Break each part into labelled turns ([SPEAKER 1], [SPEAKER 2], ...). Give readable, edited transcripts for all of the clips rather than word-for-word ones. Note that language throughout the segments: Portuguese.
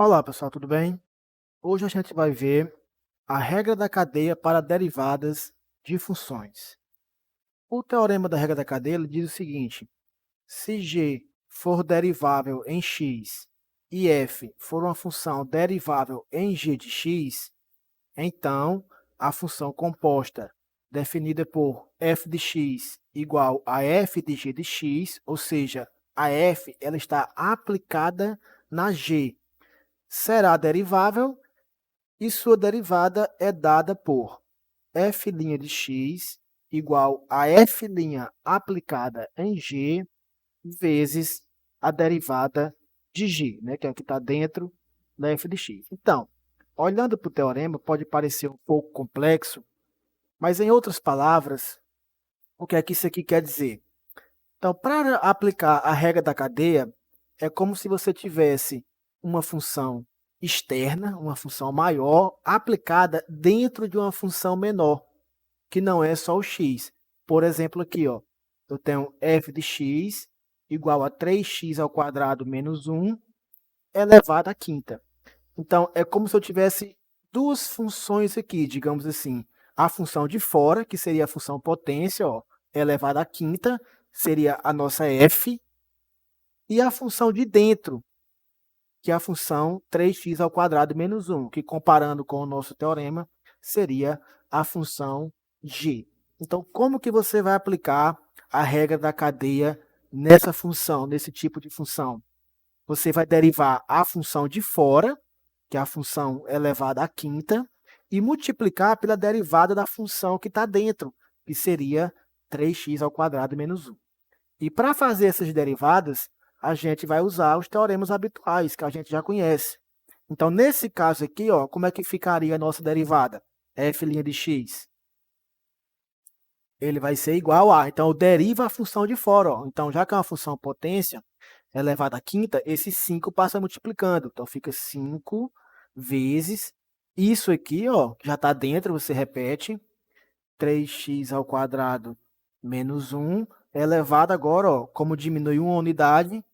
[SPEAKER 1] Olá pessoal, tudo bem? Hoje a gente vai ver a regra da cadeia para derivadas de funções. O teorema da regra da cadeia ele diz o seguinte: se g for derivável em x e f for uma função derivável em g de x, então a função composta definida por f de x igual a f de g de x, ou seja, a f ela está aplicada na g, será derivável e sua derivada é dada por f' de x igual a f' aplicada em g vezes a derivada de g, né, que é o que está dentro da f de x. Então, olhando para o teorema, pode parecer um pouco complexo, mas em outras palavras, o que é que isso aqui quer dizer? Então, para aplicar a regra da cadeia, é como se você tivesse uma função externa, uma função maior, aplicada dentro de uma função menor, que não é só o x. Por exemplo, aqui, ó, eu tenho f de x igual a 3x ao quadrado menos 1 elevado à quinta. Então, é como se eu tivesse duas funções aqui, digamos assim. A função de fora, que seria a função potência, ó, elevada à quinta, seria a nossa f, e a função de dentro, que é a função 3x ao quadrado menos 1, que comparando com o nosso teorema, seria a função g. Então, como que você vai aplicar a regra da cadeia nessa função, nesse tipo de função? Você vai derivar a função de fora, que é a função elevada à quinta, e multiplicar pela derivada da função que está dentro, que seria 3x ao quadrado menos 1. E para fazer essas derivadas, a gente vai usar os teoremas habituais, que a gente já conhece. Então, nesse caso aqui, ó, como é que ficaria a nossa derivada? F' de x. Ele vai ser igual a... Então, eu derivo a função de fora. Ó. Então, já que é uma função potência elevada à quinta, esse 5 passa multiplicando. Então, fica 5 vezes isso aqui, ó, já está dentro, você repete. 3x ao quadrado menos 1 elevado agora, ó, como diminui uma unidade,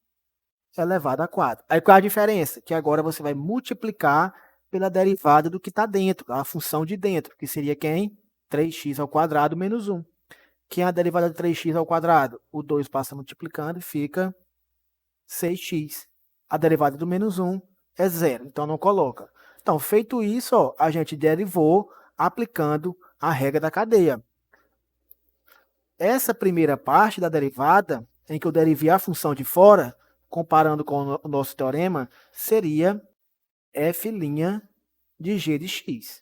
[SPEAKER 1] elevado a 4. Aí qual é a diferença? Que agora você vai multiplicar pela derivada do que está dentro, a função de dentro, que seria quem? 3x ao quadrado menos 1. Quem é a derivada de 3x ao quadrado? O 2 passa multiplicando e fica 6x. A derivada do menos 1 é zero, então não coloca. Então, feito isso, ó, a gente derivou aplicando a regra da cadeia. Essa primeira parte da derivada, em que eu derivei a função de fora, comparando com o nosso teorema, seria f' de g de x.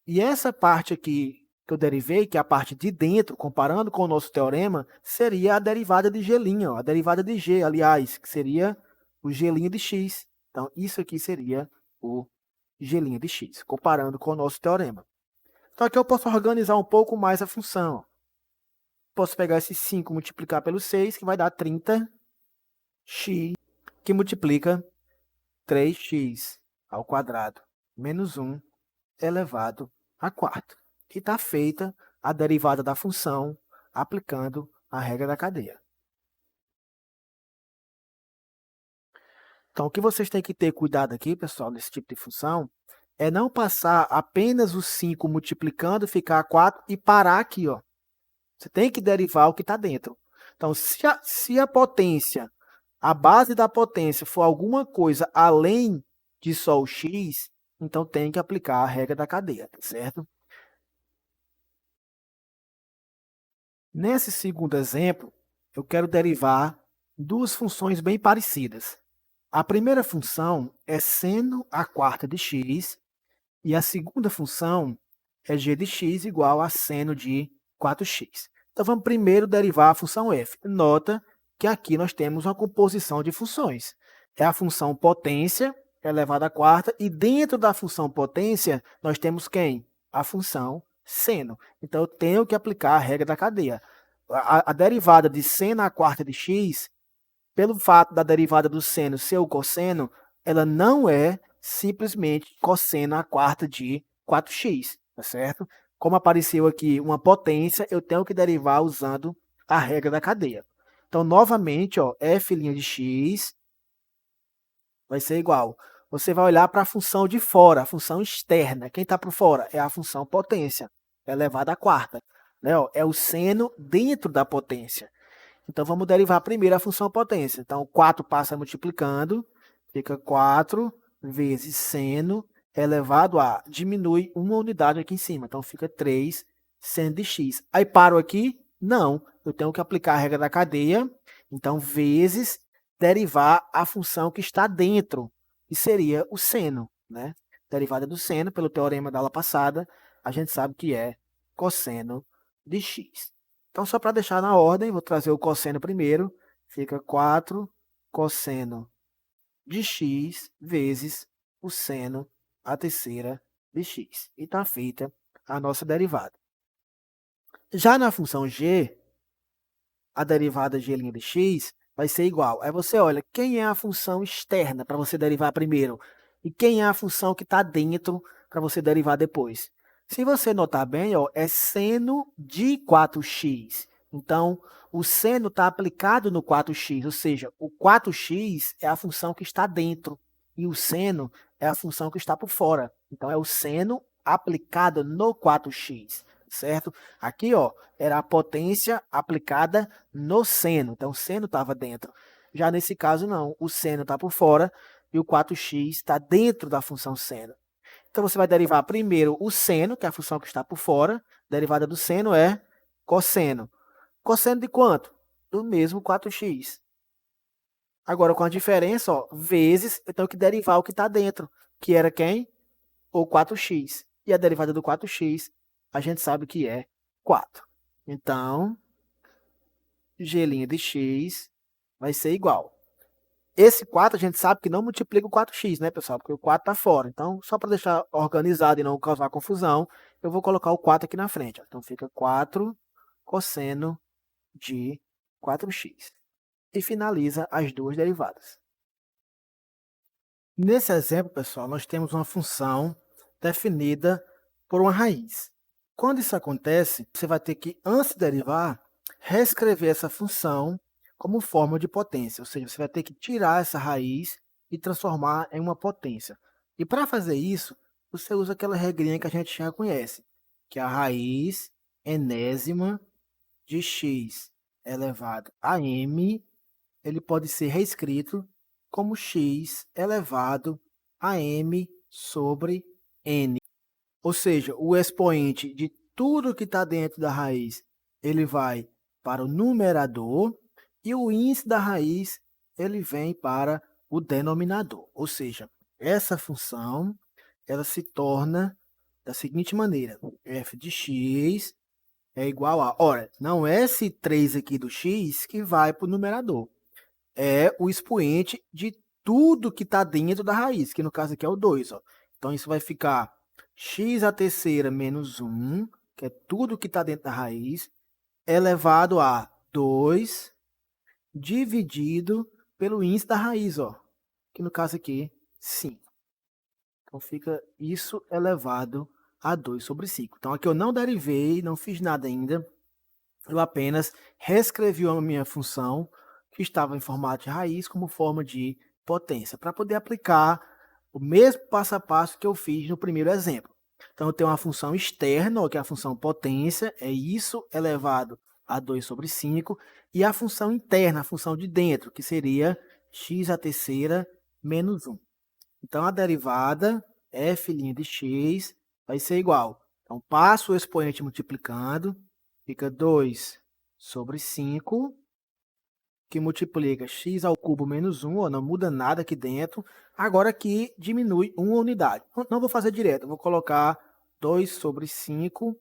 [SPEAKER 1] E essa parte aqui que eu derivei, que é a parte de dentro, comparando com o nosso teorema, seria a derivada de g', ó, a derivada de g, aliás, que seria o g' de x. Então, isso aqui seria o g' de x, comparando com o nosso teorema. Então, aqui eu posso organizar um pouco mais a função. Posso pegar esse 5 e multiplicar pelo 6, que vai dar 30x, que multiplica 3x ao quadrado menos 1 elevado a 4. E está feita a derivada da função aplicando a regra da cadeia. Então, o que vocês têm que ter cuidado aqui, pessoal, nesse tipo de função, é não passar apenas o 5 multiplicando, ficar 4 e parar aqui, ó. Você tem que derivar o que está dentro. Então, se a potência, a base da potência for alguma coisa além de só o x, então tem que aplicar a regra da cadeia, certo? Nesse segundo exemplo, eu quero derivar duas funções bem parecidas. A primeira função é seno a quarta de x e a segunda função é g de x igual a seno de 4x. Então, vamos primeiro derivar a função f. Nota que aqui nós temos uma composição de funções. É a função potência elevada à quarta e dentro da função potência nós temos quem? A função seno. Então, eu tenho que aplicar a regra da cadeia. A derivada de seno à quarta de x, pelo fato da derivada do seno ser o cosseno, ela não é simplesmente cosseno à quarta de 4x, tá certo? Como apareceu aqui uma potência, eu tenho que derivar usando a regra da cadeia. Então, novamente, ó, f' de x vai ser igual. você vai olhar para a função de fora, a função externa. Quem está por fora é a função potência, elevada à quarta. Né? Ó, é o seno dentro da potência. Então, vamos derivar primeiro a função potência. Então, 4 passa multiplicando, fica 4 vezes seno elevado a... Diminui uma unidade aqui em cima. Então, fica 3 seno de x. Aí, paro aqui? Não. Eu tenho que aplicar a regra da cadeia. Então, vezes derivar a função que está dentro, que seria o seno. Né? Derivada do seno, pelo teorema da aula passada, a gente sabe que é cosseno de x. Então, só para deixar na ordem, vou trazer o cosseno primeiro. Fica 4 cosseno de x vezes o seno a terceira de x. E está feita a nossa derivada. Já na função g, a derivada g' de x vai ser igual. Aí você olha, quem é a função externa para você derivar primeiro? E quem é a função que está dentro para você derivar depois? Se você notar bem, ó, é seno de 4x. Então, o seno está aplicado no 4x, ou seja, o 4x é a função que está dentro e o seno é a função que está por fora. Então, é o seno aplicado no 4x, certo? Aqui, ó, era a potência aplicada no seno. Então, o seno estava dentro. Já nesse caso, não. O seno está por fora e o 4x está dentro da função seno. Então, você vai derivar primeiro o seno, que é a função que está por fora. A derivada do seno é cosseno. Cosseno de quanto? Do mesmo 4x. Agora, com a diferença, ó, vezes, eu tenho que derivar o que está dentro, que era quem? O 4x. E a derivada do 4x, a gente sabe que é 4. Então, g' de x vai ser igual. Esse 4 a gente sabe que não multiplica o 4x, né, pessoal? Porque o 4 está fora. Então, só para deixar organizado e não causar confusão, eu vou colocar o 4 aqui na frente. Ó. Então, fica 4 cosseno de 4x. E finaliza as duas derivadas. Nesse exemplo, pessoal, nós temos uma função definida por uma raiz. Quando isso acontece, você vai ter que, antes de derivar, reescrever essa função como forma de potência. Ou seja, você vai ter que tirar essa raiz e transformar em uma potência. E para fazer isso, você usa aquela regrinha que a gente já conhece, que é a raiz enésima de x elevado a m, ele pode ser reescrito como x elevado a m sobre n. Ou seja, o expoente de tudo que está dentro da raiz, ele vai para o numerador e o índice da raiz, ele vem para o denominador. Ou seja, essa função, ela se torna da seguinte maneira. F de x é igual a... Ora, não é esse 3 aqui do x que vai para o numerador. É o expoente de tudo que está dentro da raiz, que no caso aqui é o 2. Ó. Então, isso vai ficar x à terceira menos 1, que é tudo que está dentro da raiz, elevado a 2 dividido pelo índice da raiz, ó, que no caso aqui, 5. Então, fica isso elevado a 2 sobre 5. Então, aqui eu não derivei, não fiz nada ainda. Eu apenas reescrevi a minha função, que estava em formato de raiz, como forma de potência, para poder aplicar o mesmo passo a passo que eu fiz no primeiro exemplo. Então, eu tenho uma função externa, que é a função potência, é isso elevado a 2 sobre 5, e a função interna, a função de dentro, que seria x à terceira menos 1. Então, a derivada f' de x vai ser igual. Então, passo o expoente multiplicando, fica 2 sobre 5, que multiplica x ao cubo menos 1, ó, não muda nada aqui dentro. Agora aqui diminui uma unidade. Não vou fazer direto, vou colocar 2 sobre 5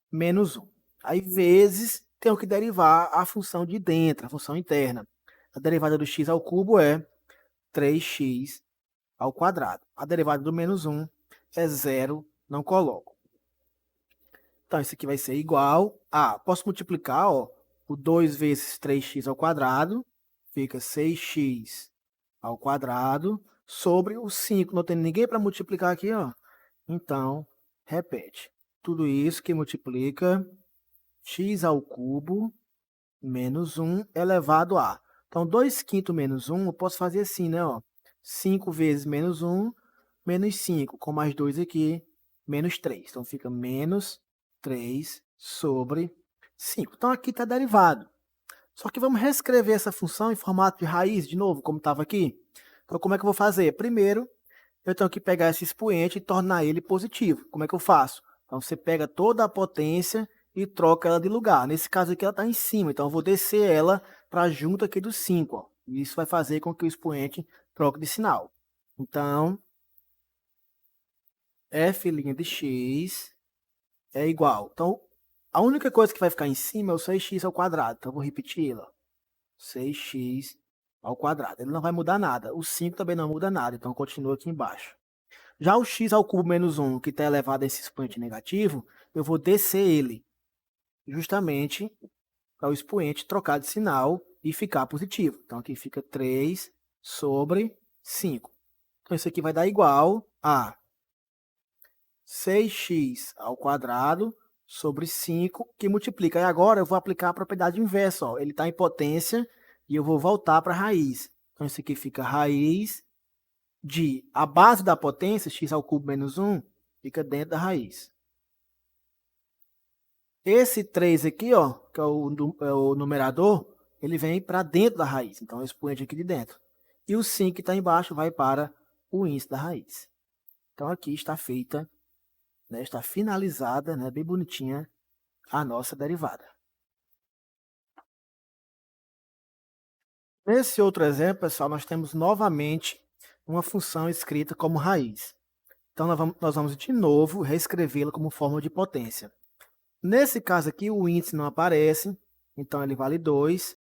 [SPEAKER 1] menos 1. Aí, vezes, tenho que derivar a função de dentro, a função interna. A derivada do x ao cubo é 3x ao quadrado. A derivada do menos 1 é 0, não coloco. Então, isso aqui vai ser igual a... Posso multiplicar, ó, o 2 vezes 3x ao quadrado, fica 6x ao quadrado, sobre o 5. Não tem ninguém para multiplicar aqui, ó. Então, repete. Tudo isso que multiplica x ao cubo menos 1 elevado a... Então, 2 quintos menos 1, eu posso fazer assim, né? Ó. 5 vezes menos 1, menos 5, com mais 2 aqui, menos 3. Então, fica menos 3 sobre 5. Então, aqui está derivado. Só que vamos reescrever essa função em formato de raiz, de novo, como estava aqui. Então, como é que eu vou fazer? Primeiro, eu tenho que pegar esse expoente e tornar ele positivo. Como é que eu faço? Então, você pega toda a potência e troca ela de lugar. Nesse caso aqui, ela está em cima, então eu vou descer ela para junto aqui do 5. Ó. E isso vai fazer com que o expoente troque de sinal. Então, f' de x é igual. Então, a única coisa que vai ficar em cima é o 6x ao quadrado. Então, eu vou repeti-la. 6x ao quadrado. Ele não vai mudar nada. O 5 também não muda nada, então continua aqui embaixo. Já o x ao cubo menos 1, que está elevado a esse expoente negativo, eu vou descer ele, justamente para o expoente trocar de sinal e ficar positivo. Então, aqui fica 3 sobre 5. Então, isso aqui vai dar igual a 6x ao quadrado sobre 5, que multiplica. E agora eu vou aplicar a propriedade inversa. Ó. Ele está em potência e eu vou voltar para a raiz. Então, isso aqui fica raiz de a base da potência, x ao cubo menos 1, fica dentro da raiz. Esse 3 aqui, ó, que é o numerador, ele vem para dentro da raiz. Então, o expoente aqui de dentro. E o 5 que está embaixo vai para o índice da raiz. Então, aqui está feita, né, está finalizada, né, bem bonitinha, a nossa derivada. Nesse outro exemplo, pessoal, nós temos novamente uma função escrita como raiz. Então, nós vamos de novo reescrevê-la como fórmula de potência. Nesse caso aqui, o índice não aparece, então ele vale 2.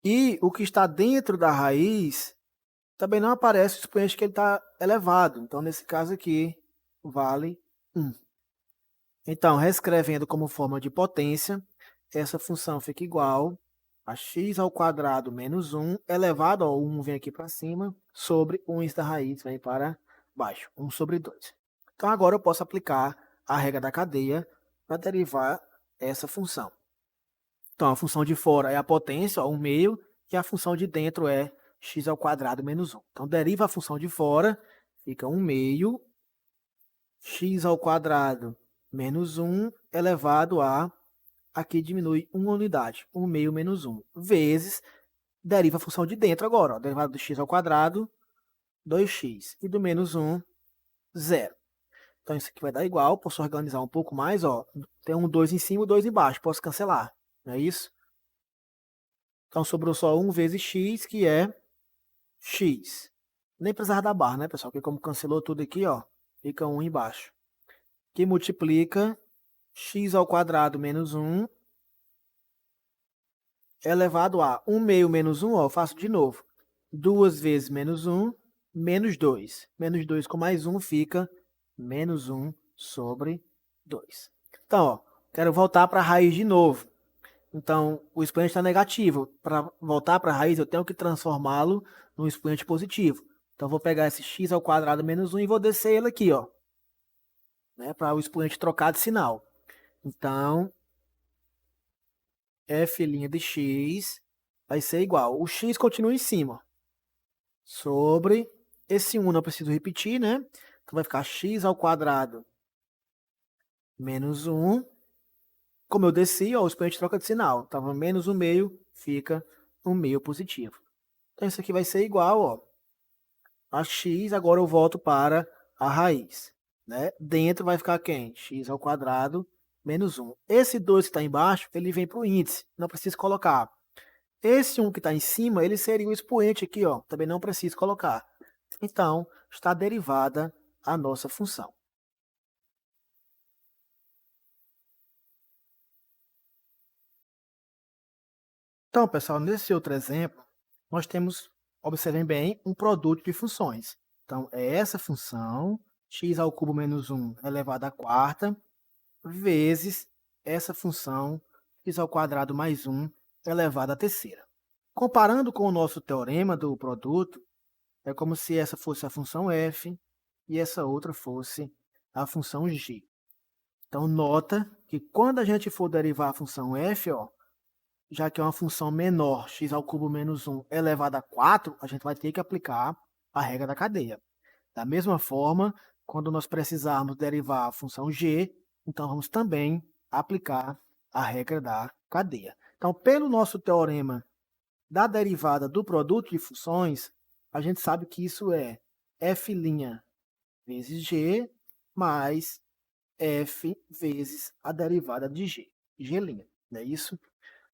[SPEAKER 1] E o que está dentro da raiz também não aparece, o expoente que ele está elevado. Então, nesse caso aqui, vale 1. Então, reescrevendo como forma de potência, essa função fica igual a x ao quadrado menos 1 elevado, ó, o 1 vem aqui para cima, sobre o índice da raiz vem para baixo, 1 sobre 2. Então, agora eu posso aplicar a regra da cadeia para derivar essa função. Então, a função de fora é a potência, ó, 1 meio, e a função de dentro é x ao quadrado menos 1. Então, deriva a função de fora, fica 1 meio, x ao quadrado menos 1 elevado a, aqui diminui uma unidade, 1 meio menos 1, vezes, deriva a função de dentro agora, ó, derivada do x ao quadrado, 2x, e do menos 1, 0. Então, isso aqui vai dar igual, posso organizar um pouco mais, ó, tem um 2 em cima e 2 embaixo, posso cancelar, não é isso? Então, sobrou só 1 vezes x, que é x. Nem precisava da barra, né, pessoal? Porque como cancelou tudo aqui, ó, fica 1 embaixo. Que multiplica x ao quadrado menos 1 elevado a 1 meio menos 1, ó, eu faço de novo. 2 vezes menos 1, menos 2. Menos 2 com mais 1 fica menos 1 sobre 2. Então, ó, quero voltar para a raiz de novo. Então, o expoente está negativo. Para voltar para a raiz, eu tenho que transformá-lo num expoente positivo. Então, vou pegar esse x ao quadrado menos 1 e vou descer ele aqui, ó, né, para o expoente trocar de sinal. Então, f' de x vai ser igual. O x continua em cima. Sobre esse 1 não preciso repetir, né? Então, vai ficar x ao quadrado menos 1. Como eu desci, ó, o expoente troca de sinal. Estava menos 1 meio, fica 1 meio positivo. Então, isso aqui vai ser igual, ó, a x. Agora eu volto para a raiz. Né? Dentro vai ficar quem? X ao quadrado menos 1. Esse 2 que está embaixo, ele vem para o índice. Não preciso colocar. Esse 1 que está em cima, ele seria o expoente aqui, ó. Também não preciso colocar. Então, está derivada a nossa função. Então, pessoal, nesse outro exemplo, nós temos, observem bem, um produto de funções. Então, é essa função, x ao cubo menos 1 elevado à quarta, vezes essa função, x ao quadrado mais 1 elevado à terceira. Comparando com o nosso teorema do produto, é como se essa fosse a função f e essa outra fosse a função g. Então, nota que quando a gente for derivar a função f, ó, já que é uma função menor, x ao cubo menos 1 elevado a 4, a gente vai ter que aplicar a regra da cadeia. Da mesma forma, quando nós precisarmos derivar a função g, então vamos também aplicar a regra da cadeia. Então, pelo nosso teorema da derivada do produto de funções, a gente sabe que isso é f' vezes g mais f vezes a derivada de g, g', não é isso?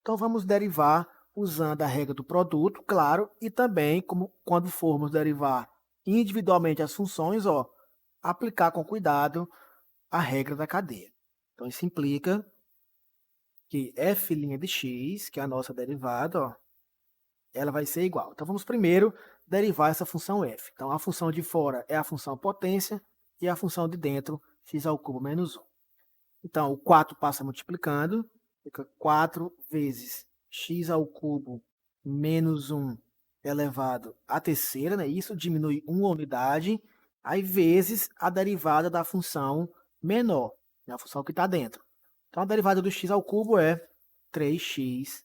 [SPEAKER 1] Então, vamos derivar usando a regra do produto, claro, e também, como quando formos derivar individualmente as funções, aplicar com cuidado a regra da cadeia. Então, isso implica que f' de x, que é a nossa derivada, ela vai ser igual. Então, vamos primeiro derivar essa função f. Então, a função de fora é a função potência e a função de dentro, x ao cubo menos 1. Então, o 4 passa multiplicando, fica 4 vezes x ao cubo menos 1 elevado à terceira, né? Isso diminui uma unidade, aí vezes a derivada da função menor, né? A função que está dentro. Então, a derivada do x ao cubo é 3x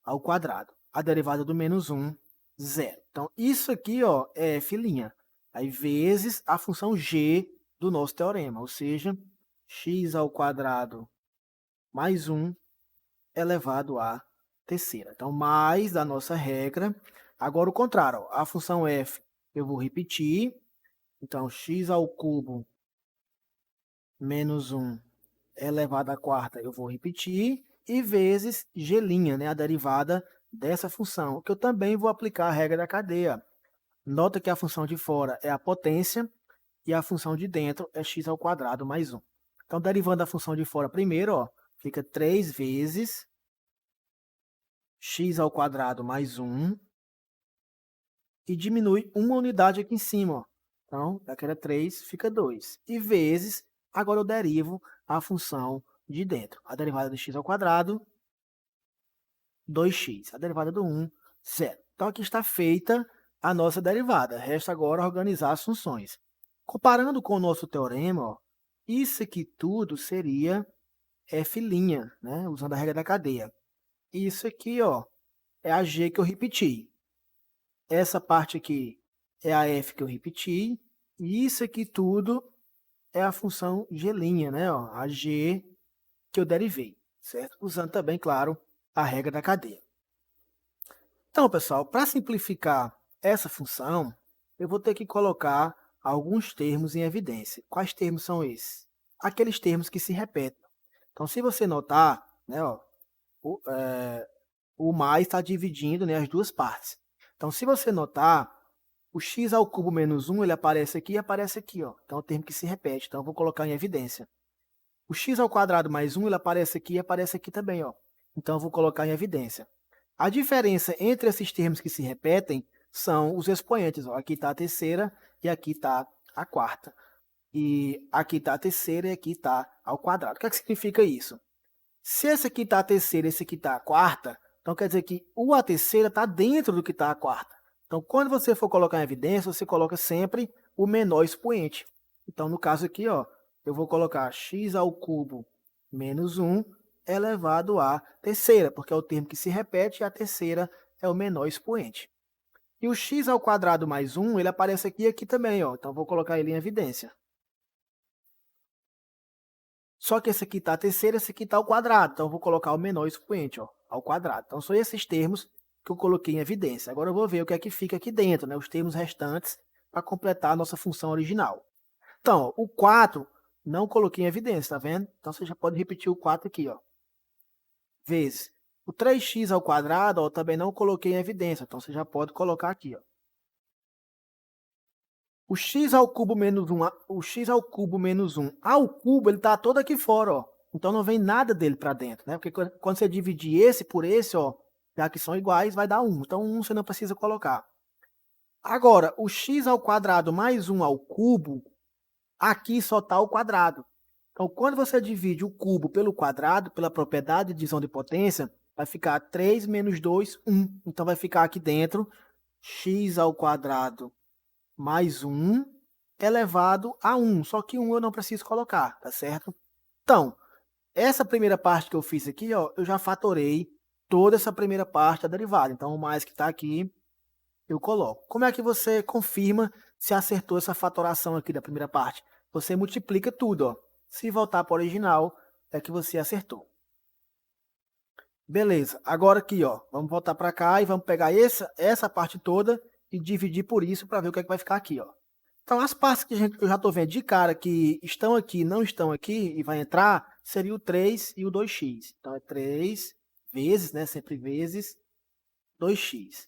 [SPEAKER 1] ao quadrado. A derivada do menos 1, 0. Então, isso aqui é f', aí vezes a função g do nosso teorema, ou seja, x ao quadrado mais 1 elevado à terceira. Então, mais da nossa regra. Agora, o contrário, a função f eu vou repetir. Então, x ao cubo menos 1 elevado à quarta eu vou repetir. E vezes g', né, a derivada dessa função, que eu também vou aplicar a regra da cadeia. Nota que a função de fora é a potência e a função de dentro é x ao quadrado mais 1. Então, derivando a função de fora primeiro, fica 3 vezes x ao quadrado mais 1 e diminui uma unidade aqui em cima. Então, daqui era 3, fica 2. E vezes, agora eu derivo a função de dentro. A derivada de x ao quadrado, 2x. A derivada do 1, 0. Então, aqui está feita a nossa derivada. Resta agora organizar as funções. Comparando com o nosso teorema, isso aqui tudo seria f', né? Usando a regra da cadeia. Isso aqui é a g que eu repeti. Essa parte aqui é a f que eu repeti. E isso aqui tudo é a função g', né? A g que eu derivei, certo? Usando também, claro, a regra da cadeia. Então, pessoal, para simplificar essa função, eu vou ter que colocar alguns termos em evidência. Quais termos são esses? Aqueles termos que se repetem. Então, se você notar, né, o mais está dividindo, né, as duas partes. Então, se você notar, o x ao cubo menos 1 ele aparece aqui e aparece aqui. Então, é um termo que se repete. Então, eu vou colocar em evidência. O x ao quadrado mais 1 ele aparece aqui e aparece aqui também. Então, eu vou colocar em evidência. A diferença entre esses termos que se repetem são os expoentes. Aqui está a terceira e aqui está a quarta. E aqui está a terceira e aqui está ao quadrado. O que significa isso? Se esse aqui está a terceira e esse aqui está a quarta, então quer dizer que o a terceira está dentro do que está a quarta. Então, quando você for colocar em evidência, você coloca sempre o menor expoente. Então, no caso aqui, eu vou colocar x ao cubo menos 1 elevado à terceira, porque é o termo que se repete e a terceira é o menor expoente. E o x ao quadrado mais 1, ele aparece aqui e aqui também. Então, vou colocar ele em evidência. Só que esse aqui está a terceira, esse aqui está ao quadrado. Então, eu vou colocar o menor expoente ao quadrado. Então, são esses termos que eu coloquei em evidência. Agora, eu vou ver o que é que fica aqui dentro, né? Os termos restantes para completar a nossa função original. Então, o 4 não coloquei em evidência, tá vendo? Então, você já pode repetir o 4 aqui, vezes o 3x ao quadrado, também não coloquei em evidência. Então, você já pode colocar aqui, O x ao cubo menos 1, o x ao cubo menos 1 ao cubo, ele está todo aqui fora, Então, não vem nada dele para dentro, né? Porque quando você dividir esse por esse, já que são iguais, vai dar 1. Então, 1 você não precisa colocar. Agora, o x ao quadrado mais 1 ao cubo, aqui só está o quadrado. Então, quando você divide o cubo pelo quadrado, pela propriedade de divisão de potência, vai ficar 3 menos 2, 1. Então, vai ficar aqui dentro x ao quadrado mais 1 elevado a 1. Só que 1 eu não preciso colocar, tá certo? Então, essa primeira parte que eu fiz aqui, eu já fatorei toda essa primeira parte da derivada. Então, o mais que está aqui eu coloco. Como é que você confirma se acertou essa fatoração aqui da primeira parte? Você multiplica tudo, ó. Se voltar para o original, é que você acertou. Beleza, agora aqui, ó, vamos voltar para cá e vamos pegar essa parte toda e dividir por isso para ver o que é que vai ficar aqui, ó. Então, as partes que eu já estou vendo de cara que estão aqui, não estão aqui e vai entrar, seria o 3 e o 2x. Então, é 3 vezes, né, sempre vezes 2x.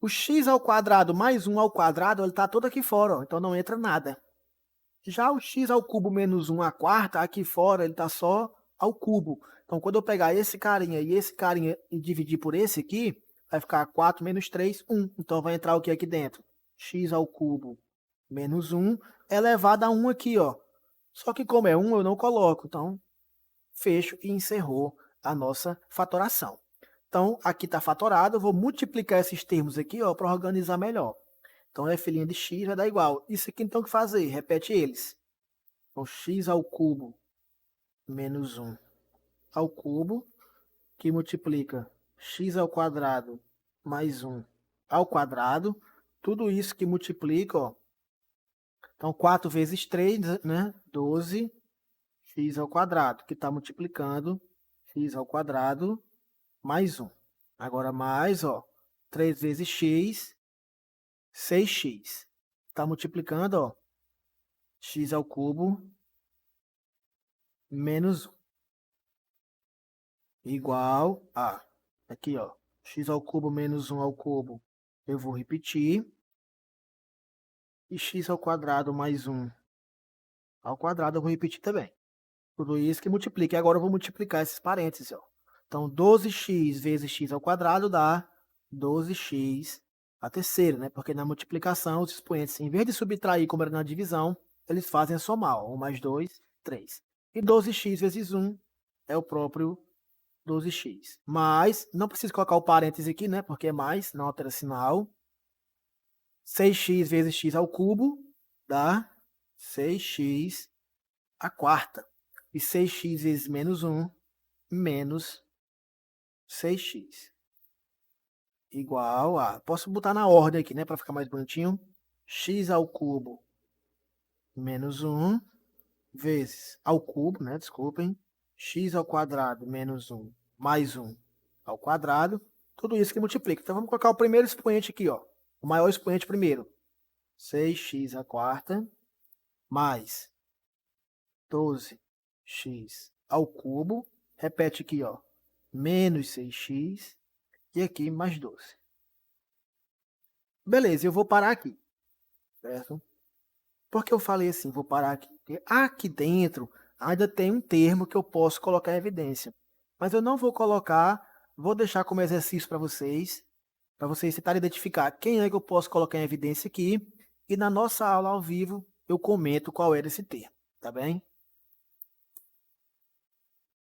[SPEAKER 1] O x ao quadrado mais 1 ao quadrado, ele está todo aqui fora, ó, então não entra nada. Já o x ao cubo menos 1 à quarta, aqui fora ele está só ao cubo. Então, quando eu pegar esse carinha e dividir por esse aqui, vai ficar 4 menos 3, 1. Então, vai entrar o que aqui dentro? X ao cubo menos 1 elevado a 1 aqui, ó. Só que como é 1, eu não coloco. Então, fecho e encerrou a nossa fatoração. Então, aqui está fatorado, eu vou multiplicar esses termos aqui, ó, para organizar melhor. Então, f' de x vai dar igual. Isso aqui, então, o que fazer? Repete eles. Então, x ao cubo menos 1 ao cubo, que multiplica x ao quadrado mais 1 ao quadrado. Tudo isso que multiplica, ó. Então, 4 vezes 3, né? 12, x ao quadrado, que está multiplicando x ao quadrado mais 1. Agora, mais, ó, 3 vezes x, 6x. Está multiplicando, ó, x ao cubo menos 1. Igual a, aqui, ó, x ao cubo menos 1 ao cubo, eu vou repetir. E x ao quadrado mais 1 ao quadrado eu vou repetir também. Tudo isso que multiplica. E agora eu vou multiplicar esses parênteses, ó. Então, 12x vezes x ao quadrado dá 12x a terceira, né? Porque na multiplicação, os expoentes, em vez de subtrair como era na divisão, eles fazem a somar. 1 mais 2, 3. E 12x vezes 1 é o próprio 12x. Mas, não preciso colocar o parêntese aqui, né? Porque é mais, não altera sinal. 6x vezes x ao cubo dá 6x a quarta. E 6x vezes menos 1, menos 6x. Igual a... Posso botar na ordem aqui, né? Para ficar mais bonitinho. X ao cubo menos 1 vezes ao cubo, né? Desculpem. X ao quadrado menos 1 mais 1 ao quadrado. Tudo isso que multiplica. Então, vamos colocar o primeiro expoente aqui, ó. O maior expoente primeiro. 6x a quarta mais 12x ao cubo. Repete aqui, ó. Menos 6x. E aqui mais 12. Beleza, eu vou parar aqui. Certo? Por que eu falei assim? Vou parar aqui. Porque aqui dentro ainda tem um termo que eu posso colocar em evidência. Mas eu não vou colocar, vou deixar como exercício para vocês tentarem identificar quem é que eu posso colocar em evidência aqui. E na nossa aula ao vivo eu comento qual era esse termo. Tá bem?